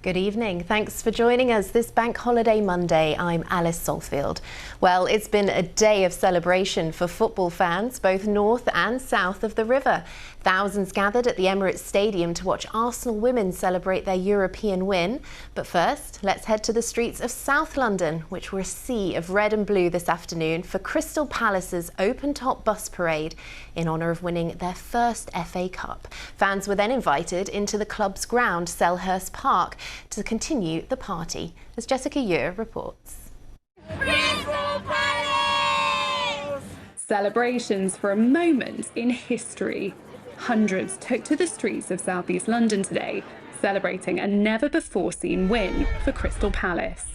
Good evening. Thanks for joining us this Bank Holiday Monday. I'm Alice Saltfield. Well, it's been a day of celebration for football fans, both north and south of the river. Thousands gathered at the Emirates Stadium to watch Arsenal women celebrate their European win. But first, let's head to the streets of South London, which were a sea of red and blue this afternoon for Crystal Palace's open-top bus parade in honour of winning their first FA Cup. Fans were then invited into the club's ground, Selhurst Park, to continue the party, as Jessica Ure reports. Crystal Palace! Celebrations for a moment in history. Hundreds took to the streets of southeast London today, celebrating a never-before-seen win for Crystal Palace.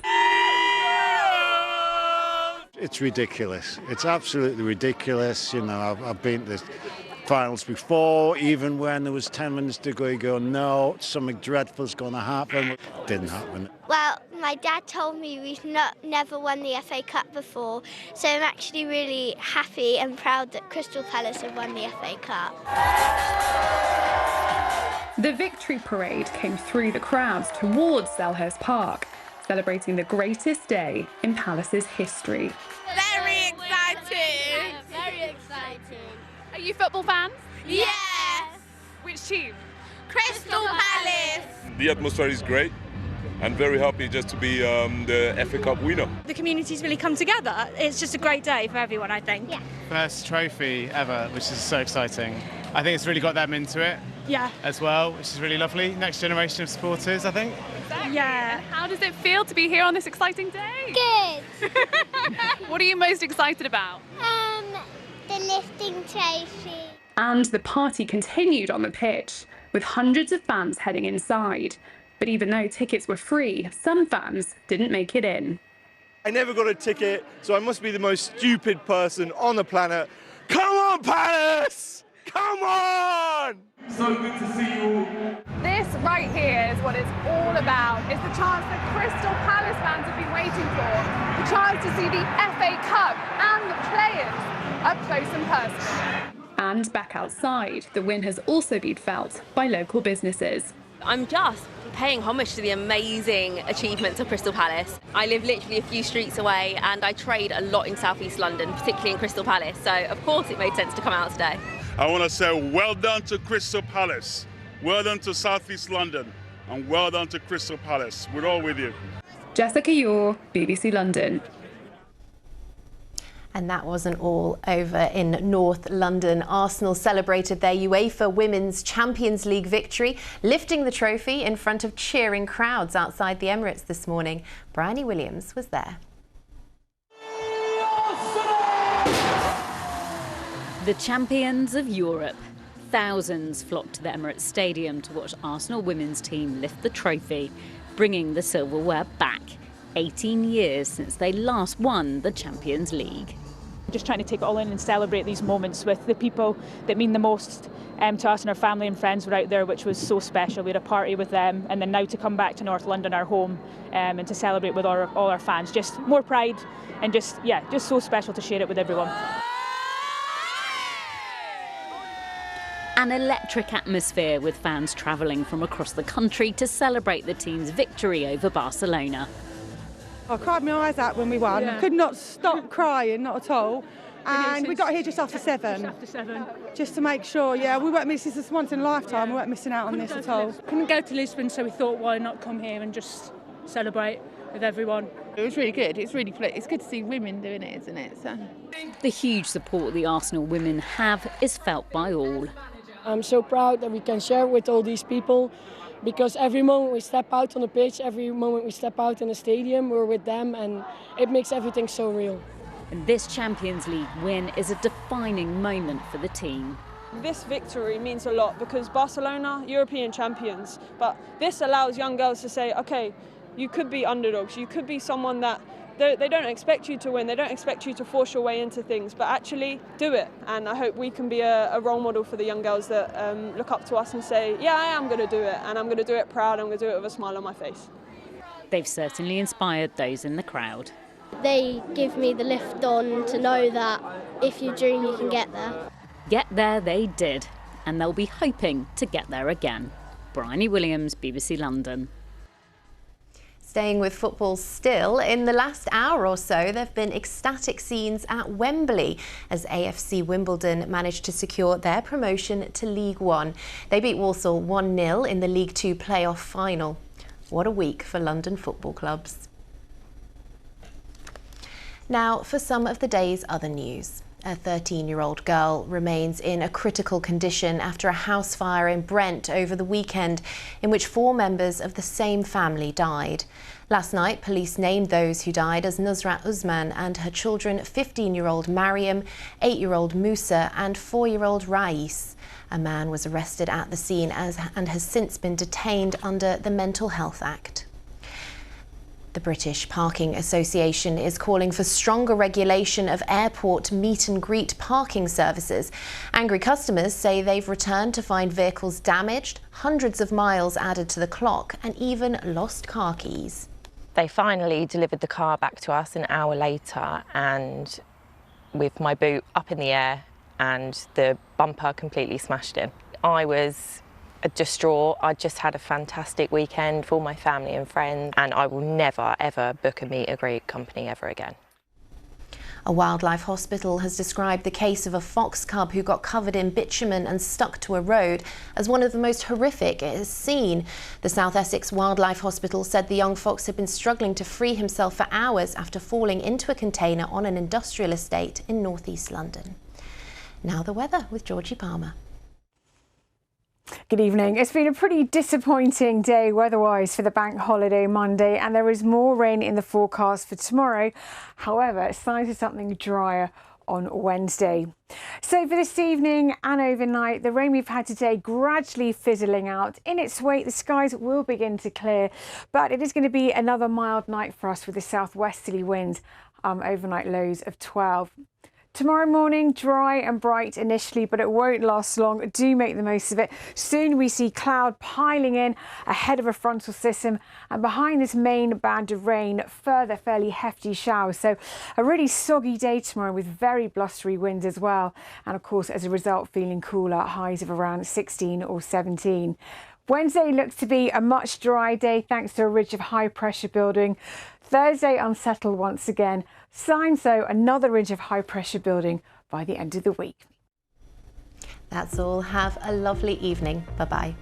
It's ridiculous. It's absolutely ridiculous. You know, I've been to the finals before, even when there was 10 minutes to go, you go, no, something dreadful's going to happen. It didn't happen. Well, my dad told me we've never won the FA Cup before, so I'm actually really happy and proud that Crystal Palace have won the FA Cup. The victory parade came through the crowds towards Selhurst Park, celebrating the greatest day in Palace's history. Very exciting! Yeah, very exciting. Are you football fans? Yes! Which team? Crystal Palace! The atmosphere is great and very happy just to be the FA Cup winner. The community's really come together. It's just a great day for everyone, I think. Yeah. First trophy ever, which is so exciting. I think it's really got them into it as well, which is really lovely. Next generation of supporters, I think. Exactly. Yeah. And how does it feel to be here on this exciting day? Good! What are you most excited about? The lifting trophy. And the party continued on the pitch, with hundreds of fans heading inside. But even though tickets were free, some fans didn't make it in. I never got a ticket, so I must be the most stupid person on the planet. Come on, Palace! Come on! So good to see you all. This right here is what it's all about. It's the chance that Crystal Palace fans have been waiting for. The chance to see the FA Cup and the players up close and personal. And back outside, the win has also been felt by local businesses. I'm just paying homage to the amazing achievements of Crystal Palace. I live literally a few streets away and I trade a lot in southeast London, particularly in Crystal Palace, so of course it made sense to come out today. I want to say well done to Crystal Palace, well done to southeast London, and well done to Crystal Palace. We're all with you. Jessica Ure, BBC London. And that wasn't all over in North London. Arsenal celebrated their UEFA Women's Champions League victory, lifting the trophy in front of cheering crowds outside the Emirates this morning. Bryony Williams was there. The champions of Europe. Thousands flocked to the Emirates Stadium to watch Arsenal women's team lift the trophy, bringing the silverware back. 18 years since they last won the Champions League. Just trying to take it all in and celebrate these moments with the people that mean the most to us, and our family and friends were out there, which was so special. We had a party with them, and then now to come back to North London, our home, and to celebrate with all our fans. Just more pride and just so special to share it with everyone. An electric atmosphere with fans travelling from across the country to celebrate the team's victory over Barcelona. I cried my eyes out when we won. Yeah. Could not stop crying, not at all. And we got here just after 7. Just to make sure, we weren't missing this once in a lifetime. We weren't missing out on this at all. Couldn't go to Lisbon, so we thought, why not come here and just celebrate with everyone. It was really good. It's good to see women doing it, isn't it? So. The huge support the Arsenal women have is felt by all. I'm so proud that we can share with all these people, because every moment we step out on the pitch, every moment we step out in the stadium, we're with them, and it makes everything so real. And this Champions League win is a defining moment for the team. This victory means a lot because Barcelona, European champions, but this allows young girls to say, okay, you could be underdogs, you could be someone that they don't expect you to win, they don't expect you to force your way into things, but actually do it. And I hope we can be a role model for the young girls that look up to us and say, yeah, I am going to do it, and I'm going to do it proud, I'm going to do it with a smile on my face. They've certainly inspired those in the crowd. They give me the lift on to know that if you dream, you can get there. Get there they did, and they'll be hoping to get there again. Bryony Williams, BBC London. Staying with football still, in the last hour or so, there have been ecstatic scenes at Wembley as AFC Wimbledon managed to secure their promotion to League One. They beat Walsall 1-0 in the League Two playoff final. What a week for London football clubs. Now, for some of the day's other news. A 13-year-old girl remains in a critical condition after a house fire in Brent over the weekend, in which 4 members of the same family died. Last night, police named those who died as Nusrat Usman and her children 15-year-old Mariam, 8-year-old Musa and 4-year-old Rais. A man was arrested at the scene and has since been detained under the Mental Health Act. The British Parking Association is calling for stronger regulation of airport meet and greet parking services. Angry customers say they've returned to find vehicles damaged, hundreds of miles added to the clock, and even lost car keys. They finally delivered the car back to us an hour later, and with my boot up in the air and the bumper completely smashed in. I was distraught. I just had a fantastic weekend for my family and friends, and I will never ever book a meet and greet company ever again. A wildlife hospital has described the case of a fox cub who got covered in bitumen and stuck to a road as one of the most horrific it has seen. The South Essex Wildlife Hospital said the young fox had been struggling to free himself for hours after falling into a container on an industrial estate in northeast London. Now the weather with Georgie Palmer. Good evening. It's been a pretty disappointing day weather-wise for the bank holiday Monday, and there is more rain in the forecast for tomorrow. However, signs of something drier on Wednesday. So for this evening and overnight, the rain we've had today gradually fizzling out. In its wake, the skies will begin to clear, but it is going to be another mild night for us with the southwesterly winds, overnight lows of 12. Tomorrow morning, dry and bright initially, but it won't last long. Do make the most of it. Soon we see cloud piling in ahead of a frontal system, and behind this main band of rain, further fairly hefty showers. So a really soggy day tomorrow with very blustery winds as well. And of course, as a result, feeling cooler, highs of around 16 or 17. Wednesday looks to be a much drier day thanks to a ridge of high pressure building. Thursday unsettled once again. Signs though another ridge of high pressure building by the end of the week. That's all. Have a lovely evening. Bye-bye.